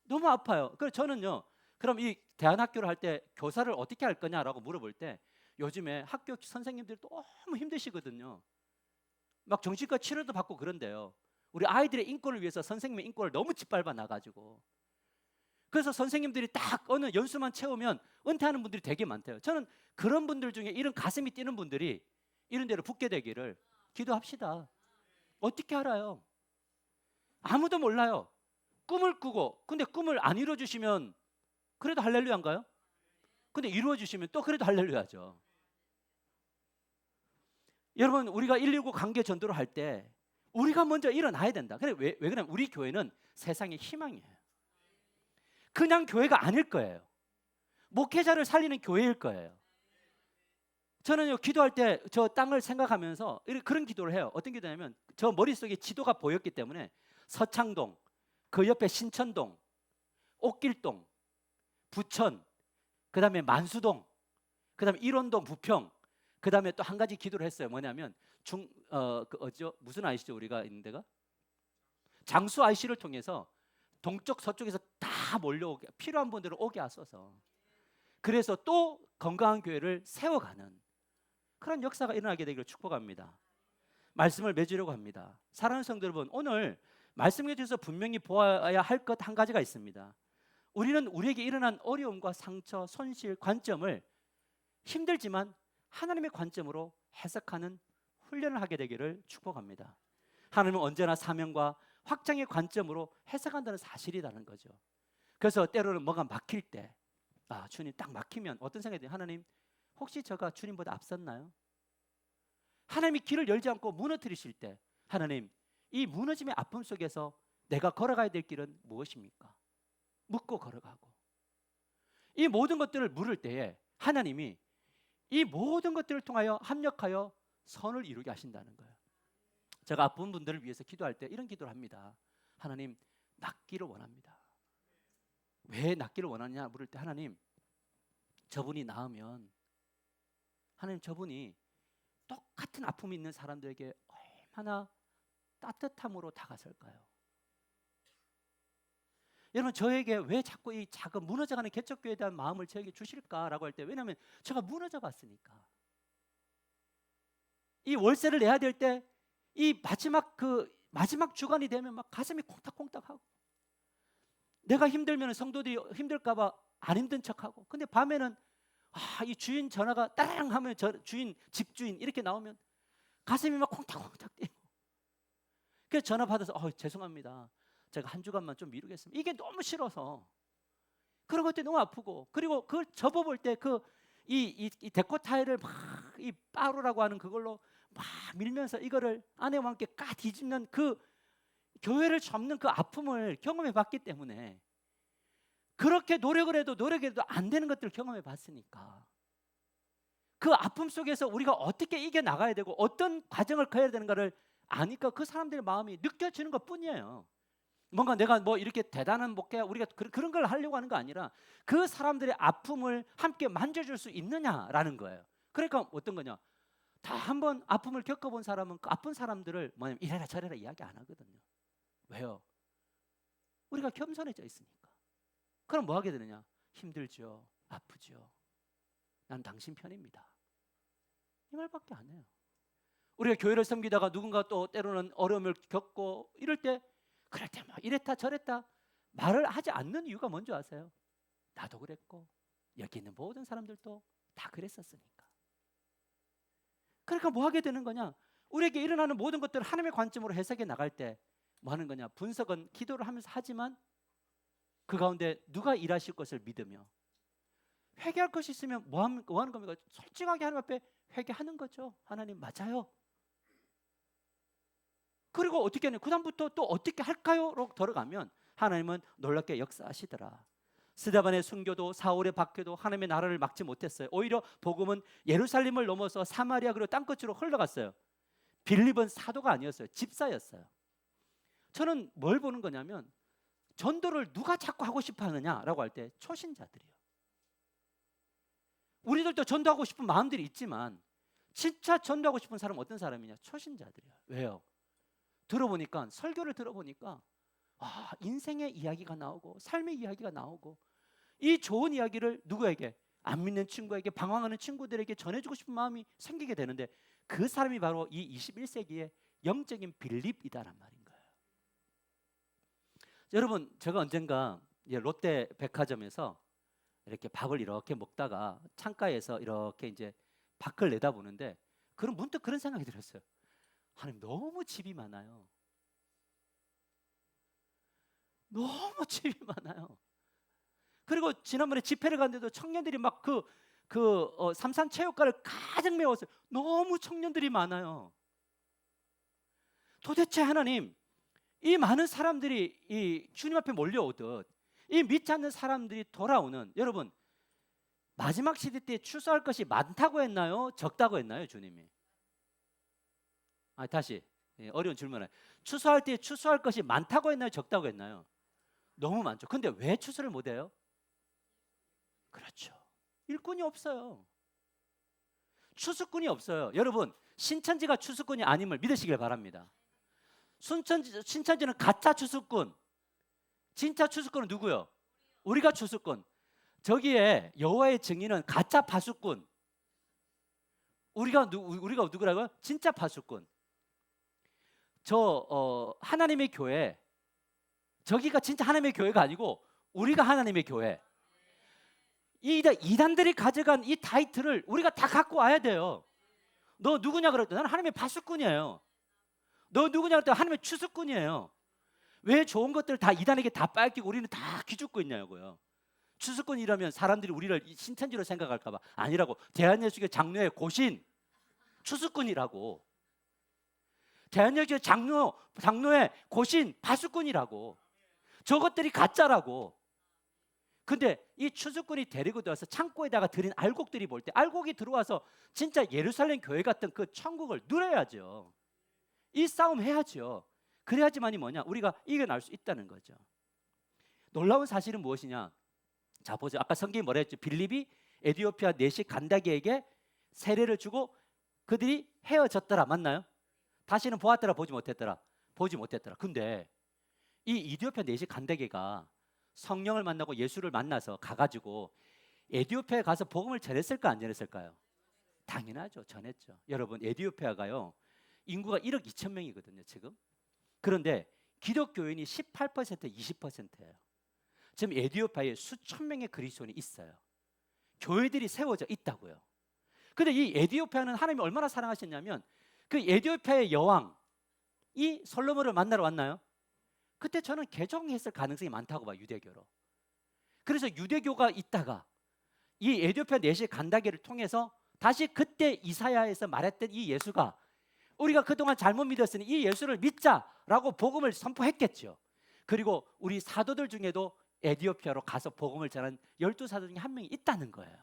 너무 아파요. 그래서 저는요, 그럼 이 대안학교를 할 때 교사를 어떻게 할 거냐라고 물어볼 때 요즘에 학교 선생님들이 너무 힘드시거든요. 막 정신과 치료도 받고 그런데요. 우리 아이들의 인권을 위해서 선생님의 인권을 너무 짓밟아 나가지고, 그래서 선생님들이 딱 어느 연수만 채우면 은퇴하는 분들이 되게 많대요. 저는 그런 분들 중에 이런 가슴이 뛰는 분들이 이런 데로 붙게 되기를 기도합시다. 어떻게 알아요? 아무도 몰라요. 꿈을 꾸고, 근데 꿈을 안 이루어주시면 그래도 할렐루야인가요? 근데 이루어주시면 또 그래도 할렐루야죠. 여러분, 우리가 119 관계 전도를 할 때 우리가 먼저 일어나야 된다. 그래, 왜 그러냐면 우리 교회는 세상의 희망이에요. 그냥 교회가 아닐 거예요. 목회자를 살리는 교회일 거예요. 저는요, 기도할 때 저 땅을 생각하면서 그런 기도를 해요. 어떤 기도냐면 저 머릿속에 지도가 보였기 때문에 서창동, 그 옆에 신천동, 옥길동, 부천, 그 다음에 만수동, 그 다음에 일원동, 부평, 그 다음에 또 한 가지 기도를 했어요. 뭐냐면 무슨 IC죠? 우리가 있는 데가 장수 IC를 통해서 동쪽 서쪽에서 다 몰려오게, 필요한 분들은 오게 하소서. 그래서 또 건강한 교회를 세워가는 그런 역사가 일어나게 되기를 축복합니다. 말씀을 맺으려고 합니다. 사랑하는 성도 여러분, 오늘 말씀에 대해서 분명히 보아야 할 것 한 가지가 있습니다. 우리는 우리에게 일어난 어려움과 상처, 손실, 관점을 힘들지만 하나님의 관점으로 해석하는 훈련을 하게 되기를 축복합니다. 하나님은 언제나 사명과 확장의 관점으로 해석한다는 사실이라는 거죠. 그래서 때로는 뭐가 막힐 때, 주님 딱 막히면 어떤 생각이 들어요? 하나님, 혹시 제가 주님보다 앞섰나요? 하나님이 길을 열지 않고 무너뜨리실 때, 하나님, 이 무너짐의 아픔 속에서 내가 걸어가야 될 길은 무엇입니까? 묻고 걸어가고, 이 모든 것들을 물을 때에 하나님이 이 모든 것들을 통하여 합력하여 선을 이루게 하신다는 거예요. 제가 아픈 분들을 위해서 기도할 때 이런 기도를 합니다. 하나님, 낫기를 원합니다. 왜 낫기를 원하느냐 물을 때, 하나님, 저분이 나으면, 하나님, 저분이 똑같은 아픔이 있는 사람들에게 얼마나 따뜻함으로 다가설까요? 여러분, 저에게 왜 자꾸 이 작은 무너져가는 개척교회에 대한 마음을 저에게 주실까라고 할 때, 왜냐하면 제가 무너져 봤으니까. 이 월세를 내야 될 때 이 마지막 주간이 되면 막 가슴이 콩닥콩닥하고, 내가 힘들면 성도들이 힘들까봐 안 힘든 척하고, 근데 밤에는 이 주인 전화가 따랑 하면 주인, 집주인 이렇게 나오면 가슴이 막 콩닥콩닥 뛰고, 그래서 전화 받아서 죄송합니다, 제가 한 주간만 좀 미루겠습니다. 이게 너무 싫어서 그런 것들이 너무 아프고, 그리고 그걸 접어볼 때 이 데코 타일을 막 이 빠루라고 하는 그걸로 막 밀면서 이거를 아내와 함께 뒤집는 그 교회를 접는 그 아픔을 경험해 봤기 때문에, 그렇게 노력을 해도 안 되는 것들을 경험해 봤으니까, 그 아픔 속에서 우리가 어떻게 이겨나가야 되고 어떤 과정을 거해야 되는가를 아니까 그 사람들의 마음이 느껴지는 것 뿐이에요. 뭔가 내가 이렇게 대단한 목회야 우리가 그런 걸 하려고 하는 거 아니라, 그 사람들의 아픔을 함께 만져줄 수 있느냐라는 거예요. 그러니까 어떤 거냐, 다 한번 아픔을 겪어본 사람은 그 아픈 사람들을 뭐냐면 이래라 저래라 이야기 안 하거든요. 왜요? 우리가 겸손해져 있으니까. 그럼 뭐 하게 되느냐, 힘들죠, 아프죠, 난 당신 편입니다, 이 말밖에 안 해요. 우리가 교회를 섬기다가 누군가 또 때로는 어려움을 겪고 이럴 때, 그럴 때 막 이랬다 저랬다 말을 하지 않는 이유가 뭔지 아세요? 나도 그랬고 여기 있는 모든 사람들도 다 그랬었으니까. 그러니까 뭐 하게 되는 거냐, 우리에게 일어나는 모든 것들을 하나님의 관점으로 해석해 나갈 때 뭐 하는 거냐, 분석은 기도를 하면서 하지만 그 가운데 누가 일하실 것을 믿으며, 회개할 것이 있으면 뭐 하는 겁니까? 솔직하게 하나님 앞에 회개하는 거죠. 하나님 맞아요. 그리고 어떻게 하냐, 그 다음부터 또 어떻게 할까요?로 들어가면 하나님은 놀랍게 역사하시더라. 스데반의 순교도 사울의 박해도 하나님의 나라를 막지 못했어요. 오히려 복음은 예루살렘을 넘어서 사마리아 그리고 땅끝으로 흘러갔어요. 빌립은 사도가 아니었어요. 집사였어요. 저는 뭘 보는 거냐면, 전도를 누가 자꾸 하고 싶어 하느냐라고 할 때 초신자들이요. 우리들도 전도하고 싶은 마음들이 있지만 진짜 전도하고 싶은 사람은 어떤 사람이냐, 초신자들이에요. 왜요? 들어보니까, 설교를 들어보니까 인생의 이야기가 나오고 삶의 이야기가 나오고, 이 좋은 이야기를 누구에게, 안 믿는 친구에게, 방황하는 친구들에게 전해주고 싶은 마음이 생기게 되는데, 그 사람이 바로 이 21세기의 영적인 빌립이다란 말인 거예요. 여러분, 제가 언젠가 롯데 백화점에서 이렇게 밥을 이렇게 먹다가 창가에서 이렇게 이제 밖을 내다보는데, 그런 문득 그런 생각이 들었어요. 하나님, 너무 집이 많아요. 너무 집이 많아요. 그리고 지난번에 집회를 갔는데도 청년들이 막 삼산체육관을 가득 메웠어요. 너무 청년들이 많아요. 도대체 하나님, 이 많은 사람들이 이 주님 앞에 몰려오듯 이 믿지 않는 사람들이 돌아오는, 여러분, 마지막 시대 때 추수할 것이 많다고 했나요? 적다고 했나요? 주님이? 다시 어려운 질문을. 추수할 때 추수할 것이 많다고 했나요? 적다고 했나요? 너무 많죠. 근데 왜 추수를 못해요? 그렇죠. 일꾼이 없어요. 추수꾼이 없어요. 여러분, 신천지가 추수꾼이 아님을 믿으시길 바랍니다. 신천지는 가짜 추수꾼, 진짜 추수꾼은 누구요? 우리가 추수꾼. 저기에 여호와의 증인은 가짜 파수꾼. 우리가 누구라고요? 진짜 파수꾼. 하나님의 교회, 저기가 진짜 하나님의 교회가 아니고 우리가 하나님의 교회. 이단들이 가져간 이 타이틀을 우리가 다 갖고 와야 돼요. 너 누구냐 그랬더니 나는 하나님의 파수꾼이에요. 너 누구냐 그랬더니 하나님의 추수꾼이에요. 왜 좋은 것들을 다 이단에게 다 뺏기고 우리는 다 기죽고 있냐고요. 추수꾼이라면 사람들이 우리를 신천지로 생각할까 봐. 아니라고. 대한예수교 장로의 고신 추수꾼이라고. 대한예수교 장로의 고신 파수꾼이라고. 저것들이 가짜라고. 근데 이 추수꾼이 데리고 들어와서 창고에다가 들인 알곡들이 볼 때 알곡이 들어와서 진짜 예루살렘 교회 같은 그 천국을 누려야죠. 이 싸움 해야죠. 그래야지만이 뭐냐? 우리가 이겨낼 수 있다는 거죠. 놀라운 사실은 무엇이냐? 자, 보죠. 아까 성경이 뭐라 했죠? 빌립이 에디오피아 내시 간다게에게 세례를 주고 그들이 헤어졌더라. 맞나요? 다시는 보았더라, 보지 못했더라? 보지 못했더라. 근데 이 이디오피아 내시 간다게가 성령을 만나고 예수를 만나서 가가지고 에디오피아에 가서 복음을 전했을까 안 전했을까요? 당연하죠. 전했죠. 여러분, 에디오피아가요 인구가 1억 2천 명이거든요 지금. 그런데 기독교인이 18% 20%예요. 지금 에디오피아에 수천 명의 그리스도인이 있어요. 교회들이 세워져 있다고요. 근데 이 에디오피아는 하나님이 얼마나 사랑하셨냐면 그 에디오피아의 여왕이 솔로몬을 만나러 왔나요? 그때 저는 개종했을 가능성이 많다고 봐요. 유대교로. 그래서 유대교가 있다가 이 에디오피아 내시 간다게를 통해서 다시 그때 이사야에서 말했던 이 예수가 우리가 그동안 잘못 믿었으니 이 예수를 믿자라고 복음을 선포했겠죠. 그리고 우리 사도들 중에도 에디오피아로 가서 복음을 전한 12사도 중에 한 명이 있다는 거예요.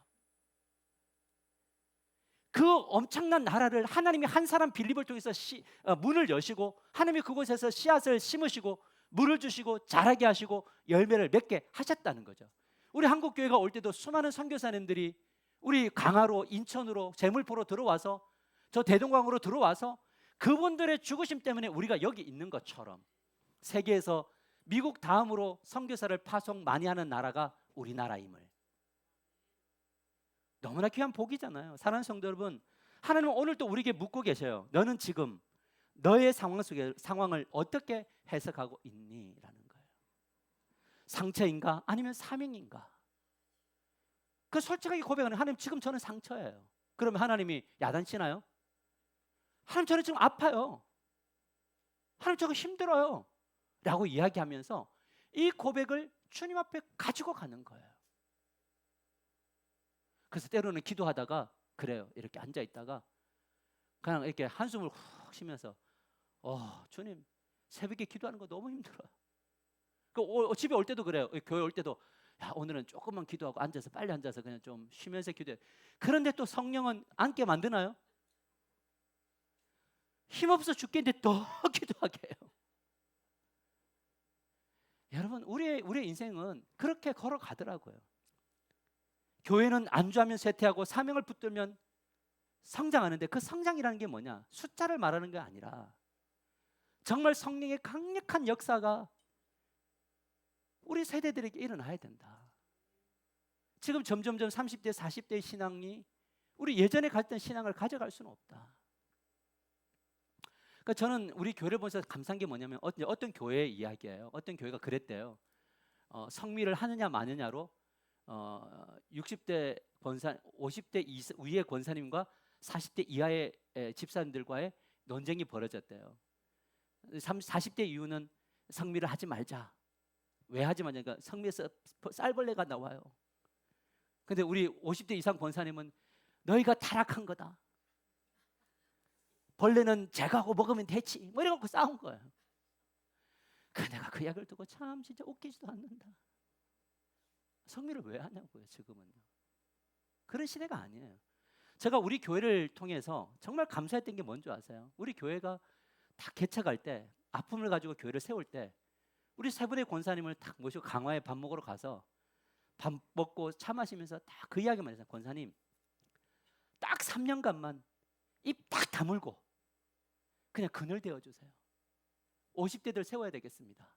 그 엄청난 나라를 하나님이 한 사람 빌립을 통해서 문을 여시고 하나님이 그곳에서 씨앗을 심으시고 물을 주시고 자라게 하시고 열매를 맺게 하셨다는 거죠. 우리 한국교회가 올 때도 수많은 선교사님들이 우리 강화로 인천으로 제물포로 들어와서 저 대동강으로 들어와서 그분들의 죽으심 때문에 우리가 여기 있는 것처럼 세계에서 미국 다음으로 선교사를 파송 많이 하는 나라가 우리나라임을 너무나 귀한 복이잖아요. 사랑하는 성도 여러분, 하나님은 오늘도 우리에게 묻고 계셔요. 너는 지금 너의 상황 속에 상황을 어떻게 해석하고 있니? 라는 거예요. 상처인가? 아니면 사명인가? 그 솔직하게 고백하는 하나님 지금 저는 상처예요. 그러면 하나님이 야단치나요? 하나님 저는 지금 아파요. 하나님 저는 힘들어요. 라고 이야기하면서 이 고백을 주님 앞에 가지고 가는 거예요. 그래서 때로는 기도하다가 그래요. 이렇게 앉아있다가 그냥 이렇게 한숨을 훅 쉬면서 주님 새벽에 기도하는 거 너무 힘들어요. 집에 올 때도 그래요. 교회 올 때도 야, 오늘은 조금만 기도하고 앉아서 빨리 앉아서 그냥 좀 쉬면서 기도해. 그런데 또 성령은 앉게 만드나요? 힘없어 죽겠는데 또 기도하게 해요. 여러분 우리의 인생은 그렇게 걸어가더라고요. 교회는 안주하면 쇠퇴하고 사명을 붙들면 성장하는데 그 성장이라는 게 뭐냐? 숫자를 말하는 게 아니라 정말 성령의 강력한 역사가 우리 세대들에게 일어나야 된다. 지금 점점점 30대 40대의 신앙이 우리 예전에 가졌던 신앙을 가져갈 수는 없다. 그러니까 저는 우리 교회를 보면서 감사한 게 뭐냐면 어떤 교회의 이야기예요. 어떤 교회가 그랬대요. 성미를 하느냐 마느냐로 60대 권사, 50대 위의 권사님과 40대 이하의 집사님들과의 논쟁이 벌어졌대요. 40대 이후는 성미를 하지 말자. 왜 하지 말자? 그러니까 성미에서 쌀벌레가 나와요. 근데 우리 50대 이상 권사님은 너희가 타락한 거다. 벌레는 제거하고 먹으면 되지. 뭐 이래갖고 싸운 거예요. 내가 그 이야기를 듣고 참 진짜 웃기지도 않는다. 성미를 왜 하냐고요. 지금은요. 그런 시대가 아니에요. 제가 우리 교회를 통해서 정말 감사했던 게 뭔지 아세요? 우리 교회가 다 개척할 때 아픔을 가지고 교회를 세울 때 우리 세 분의 권사님을 딱 모시고 강화에 밥 먹으러 가서 밥 먹고 차 마시면서 딱 그 이야기만 했어요. 권사님 딱 3년간만 입 딱 다물고 그냥 그늘 되어주세요. 50대들 세워야 되겠습니다.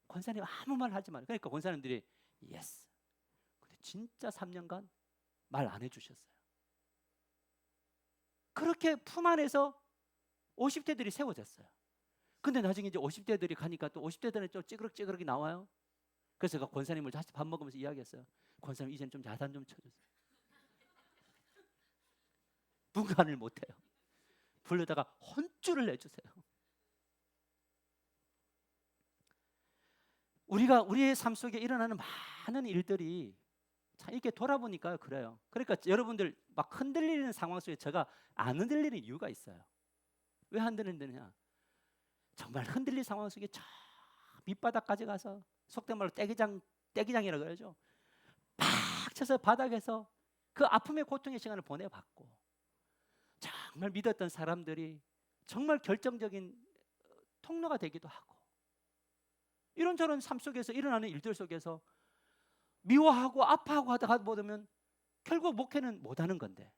권사님 아무 말 하지 말아요. 그러니까 권사님들이 예스. 근데 진짜 3년간 말 안 해주셨어요. 그렇게 품 안에서 50대들이 세워졌어요. 근데 나중에 이제 50대들이 가니까 또 50대들은 좀 찌그럭찌그럭이 나와요. 그래서 제가 권사님을 다시 밥 먹으면서 이야기했어요. 권사님 이제는 좀 야단 좀 쳐주세요. 분간을 못해요. 불러다가 혼쭐을 내주세요. 우리의 삶 속에 일어나는 많은 일들이 참 이렇게 돌아보니까 그래요. 그러니까 여러분들 막 흔들리는 상황 속에 제가 안 흔들리는 이유가 있어요. 왜 안 흔들리느냐? 정말 흔들릴 상황 속에 저 밑바닥까지 가서 속된 말로 떼기장이라 그러죠. 팍 쳐서 바닥에서 그 아픔의 고통의 시간을 보내봤고, 정말 믿었던 사람들이 정말 결정적인 통로가 되기도 하고, 이런저런 삶 속에서 일어나는 일들 속에서 미워하고 아파하고 하다가 보면 결국 목회는 못하는 건데,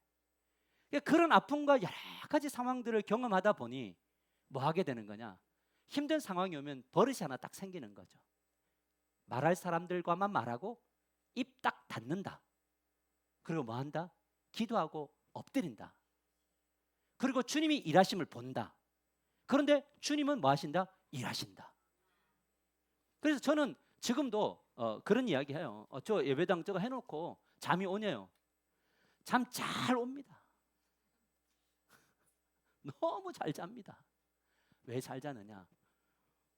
그런 아픔과 여러 가지 상황들을 경험하다 보니 뭐 하게 되는 거냐? 힘든 상황이 오면 버릇이 하나 딱 생기는 거죠. 말할 사람들과만 말하고 입 딱 닫는다. 그리고 뭐 한다? 기도하고 엎드린다. 그리고 주님이 일하심을 본다. 그런데 주님은 뭐 하신다? 일하신다. 그래서 저는 지금도 그런 이야기 해요. 저 예배당 저거 해놓고 잠이 오냐요? 잠 잘 옵니다. 너무 잘 잡니다. 왜 잘 자느냐?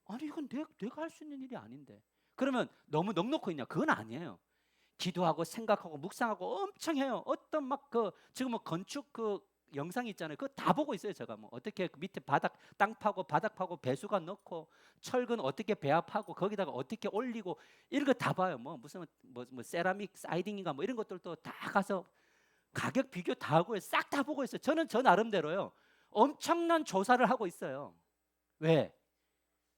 아니 이건 내가 할 수 있는 일이 아닌데. 그러면 너무 넉넉히 있냐? 그건 아니에요. 기도하고 생각하고 묵상하고 엄청 해요. 어떤 막 지금 뭐 건축 영상 있잖아요. 그거 다 보고 있어요. 제가 뭐 어떻게 밑에 바닥 땅 파고 바닥 파고 배수관 넣고 철근 어떻게 배합하고 거기다가 어떻게 올리고 이런 거 다 봐요. 뭐 무슨 뭐 세라믹 사이딩인가 뭐 이런 것들도 다 가서 가격 비교 다 하고 싹 다 보고 있어요. 저는 저 나름대로요. 엄청난 조사를 하고 있어요. 왜?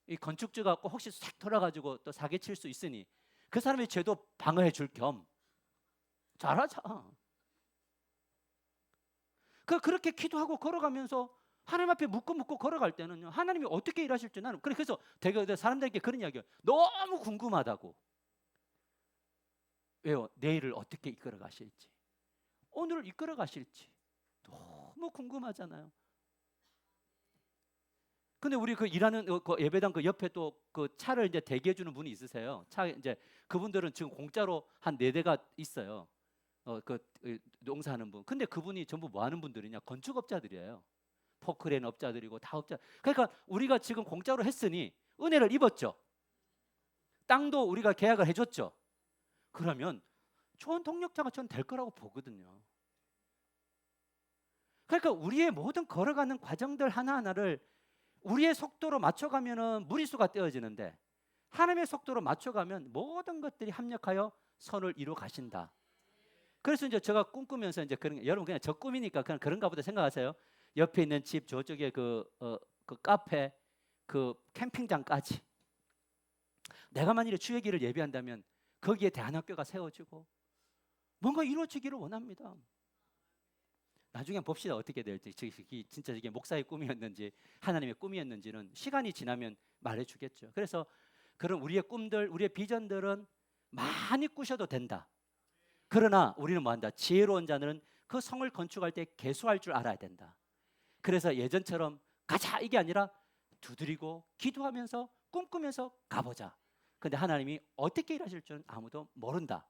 이 건축주가 혹시 싹 돌아가지고 또 사기칠 수 있으니 그 사람의 죄도 방어해 줄 겸 잘하자. 그렇게 기도하고 걸어가면서 하나님 앞에 묻고 걸어갈 때는요, 하나님이 어떻게 일하실지 나는 그래서 되게 사람들에게 그런 이야기예요. 너무 궁금하다고. 왜요? 내일을 어떻게 이끌어 가실지, 오늘을 이끌어 가실지 너무 궁금하잖아요. 근데 우리 일하는 예배당 예옆에 또 차를 이제 대기해 주는 분이 있으세요. 차 이제 그분들은 지금 공짜로 한 4대가 있어요. 농사하는 분. 근데 그분이 전부 뭐 하는 분들이냐? 건축업자들이에요. 포크레인 업자들이고 다 업자. 그러니까 우리가 지금 공짜로 했으니 은혜를 입었죠. 땅도 우리가 계약을 해줬죠. 그러면 좋은 동력자가 저는 될 거라고 보거든요. 그러니까 우리의 모든 걸어가는 과정들 하나하나를 우리의 속도로 맞춰가면은 무리수가 떼어지는데 하나님의 속도로 맞춰가면 모든 것들이 합력하여 선을 이루어 가신다. 그래서 이제 제가 꿈꾸면서 이제 여러분 그냥 저 꿈이니까 그냥 그런가 보다 생각하세요. 옆에 있는 집 저쪽에 그 카페 캠핑장까지 내가 만일에 주의 길을 예비한다면 거기에 대안학교가 세워지고 뭔가 이루어지기를 원합니다. 나중에 봅시다 어떻게 될지. 진짜 이게 목사의 꿈이었는지 하나님의 꿈이었는지는 시간이 지나면 말해주겠죠. 그래서 그런 우리의 꿈들, 우리의 비전들은 많이 꾸셔도 된다. 그러나 우리는 뭐한다? 지혜로운 자는 그 성을 건축할 때 개수할 줄 알아야 된다. 그래서 예전처럼 가자 이게 아니라 두드리고 기도하면서 꿈꾸면서 가보자. 근데 하나님이 어떻게 일하실 줄은 아무도 모른다.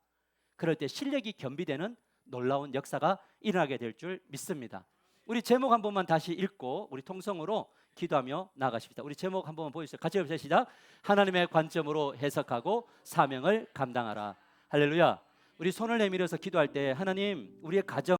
그럴 때 실력이 겸비되는 놀라운 역사가 일어나게 될 줄 믿습니다. 우리 제목 한 번만 다시 읽고 우리 통성으로 기도하며 나가십시다. 우리 제목 한 번만 보여주세요. 같이 해보세요. 시작. 하나님의 관점으로 해석하고 사명을 감당하라. 할렐루야. 우리 손을 내밀어서 기도할 때 하나님 우리의 가정